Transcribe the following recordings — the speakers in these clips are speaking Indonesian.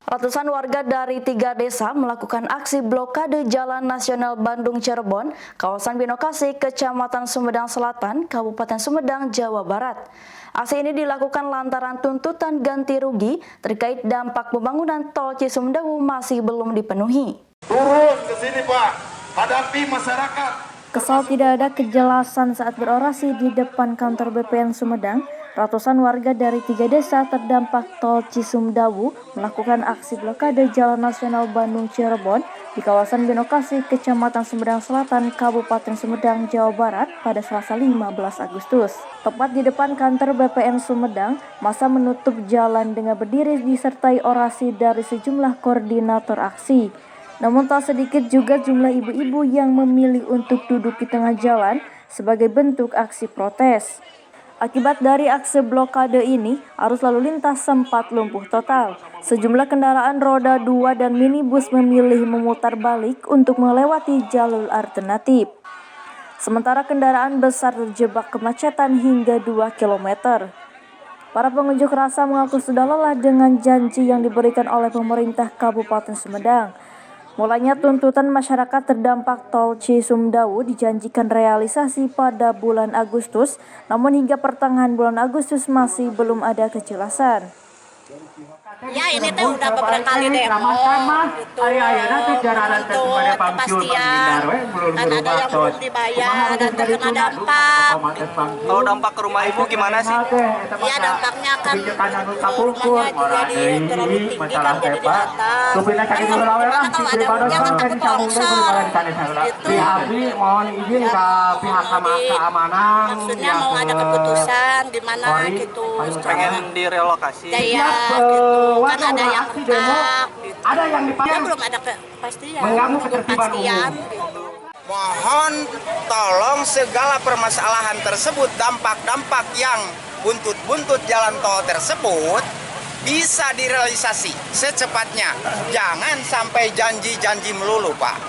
Ratusan warga dari 3 desa melakukan aksi blokade Jalan Nasional Bandung-Cirebon, kawasan Binokasi, Kecamatan Sumedang Selatan, Kabupaten Sumedang, Jawa Barat. Aksi ini dilakukan lantaran tuntutan ganti rugi terkait dampak pembangunan tol Cisumdawu masih belum dipenuhi. Turun ke sini Pak, hadapi masyarakat. Kesal tidak ada kejelasan saat berorasi di depan kantor BPN Sumedang, ratusan warga dari 3 desa terdampak tol Cisumdawu melakukan aksi blokade Jalan Nasional Bandung-Cirebon di kawasan Binokasi, Kecamatan Sumedang Selatan, Kabupaten Sumedang, Jawa Barat pada Selasa 15 Agustus. Tepat di depan kantor BPN Sumedang, massa menutup jalan dengan berdiri disertai orasi dari sejumlah koordinator aksi. Namun tak sedikit juga jumlah ibu-ibu yang memilih untuk duduk di tengah jalan sebagai bentuk aksi protes. Akibat dari aksi blokade ini, arus lalu lintas sempat lumpuh total. Sejumlah kendaraan roda 2 dan minibus memilih memutar balik untuk melewati jalur alternatif. Sementara kendaraan besar terjebak kemacetan hingga 2 km. Para pengunjuk rasa mengaku sudah lelah dengan janji yang diberikan oleh pemerintah Kabupaten Sumedang. Mulanya tuntutan masyarakat terdampak tol Cisumdawu dijanjikan realisasi pada bulan Agustus, namun hingga pertengahan bulan Agustus masih belum ada kejelasan. Ya ini tuh udah beberapa kali demo gitu untuk kepastian kan ada yang belum dibayar dan terkena dampak gitu. Kalau dampak ke rumah ibu gimana sih? Ya dampaknya kan rumahnya juga terlalu tinggi kan jadi di atas. Kan gimana kalau ada yang kan takut longsor gitu. Mohon izin ke pihak keamanan. Maksudnya mau ada keputusan di mana gitu. Pengen direlokasi. Ya gitu. Kan ada yang mentak gitu. Ada yang dipanggil. Belum ada kepastian. Mengganggu ketertiban umum. Gitu. Mohon tolong segala permasalahan tersebut, dampak-dampak yang buntut-buntut jalan tol tersebut bisa direalisasi secepatnya. Jangan sampai janji-janji melulu, Pak.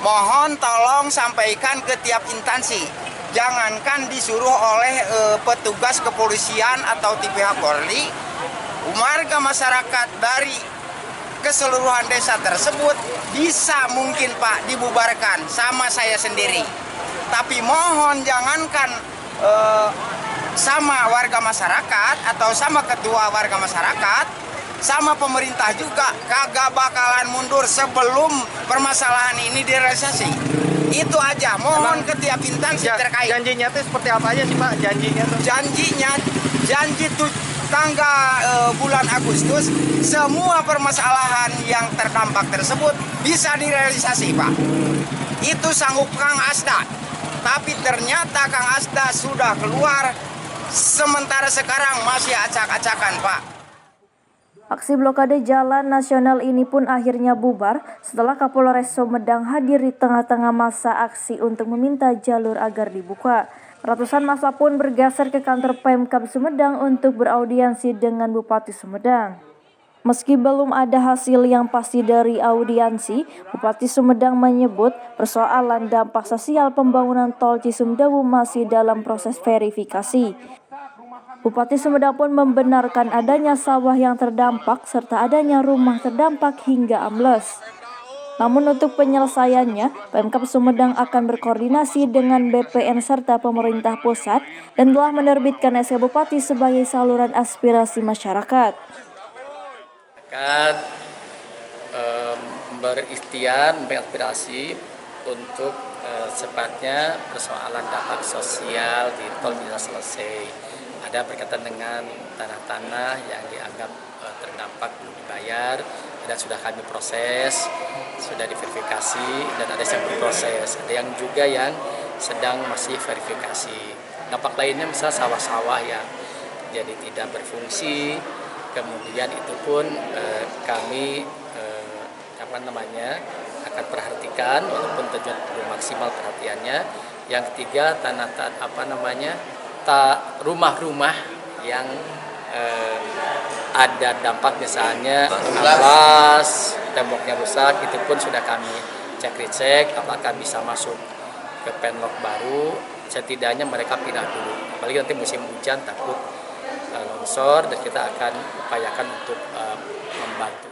Mohon tolong sampaikan ke tiap instansi. Jangankan disuruh oleh petugas kepolisian atau pihak Polri, warga masyarakat dari keseluruhan desa tersebut bisa mungkin Pak dibubarkan sama saya sendiri. Tapi mohon jangankan sama warga masyarakat atau sama ketua warga masyarakat, sama pemerintah juga kagak bakalan mundur sebelum permasalahan ini direalisasi. Itu aja, mohon ke tiap instansi terkait. Janjinya itu seperti apa aja sih Pak? Janji tuh tanggal bulan Agustus semua permasalahan yang terdampak tersebut bisa direalisasi Pak. Itu sanggup Kang Asda, tapi ternyata Kang Asda sudah keluar, sementara sekarang masih acak-acakan Pak. Aksi blokade Jalan Nasional ini pun akhirnya bubar setelah Kapolres Sumedang hadir di tengah-tengah masa aksi untuk meminta jalur agar dibuka. Ratusan massa pun bergeser ke kantor Pemkab Sumedang untuk beraudiensi dengan Bupati Sumedang. Meski belum ada hasil yang pasti dari audiensi, Bupati Sumedang menyebut persoalan dampak sosial pembangunan tol Cisumdawu masih dalam proses verifikasi. Bupati Sumedang pun membenarkan adanya sawah yang terdampak serta adanya rumah terdampak hingga ambles. Namun untuk penyelesaiannya, Pemkab Sumedang akan berkoordinasi dengan BPN serta pemerintah pusat dan telah menerbitkan SK Bupati sebagai saluran aspirasi masyarakat. Berikhtiar, mengaspirasi untuk secepatnya persoalan dampak sosial di tol bisa selesai. Ada berkaitan dengan tanah-tanah yang dianggap terdampak belum dibayar, dan sudah kami proses, sudah diverifikasi, dan ada yang berproses, ada yang juga yang sedang masih verifikasi. Dampak lainnya misalnya sawah-sawah yang jadi tidak berfungsi, kemudian itu pun kami akan perhatikan walaupun tentunya belum maksimal perhatiannya. Yang ketiga rumah-rumah yang ada dampak misalnya amblas, temboknya rusak, itu pun sudah kami cek apakah bisa masuk ke penlok baru, setidaknya mereka pindah dulu. Apalagi nanti musim hujan takut longsor, dan kita akan upayakan untuk membantu.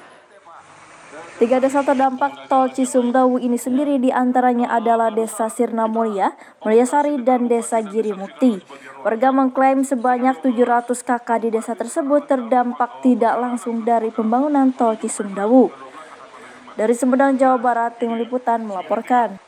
3 desa terdampak tol Cisumdawu ini sendiri diantaranya adalah Desa Sirna Mulia, Mulyasari, dan Desa Girimukti. Warga mengklaim sebanyak 700 kakak di desa tersebut terdampak tidak langsung dari pembangunan tol Cisumdawu. Dari Sumedang, Jawa Barat, Tim Liputan melaporkan.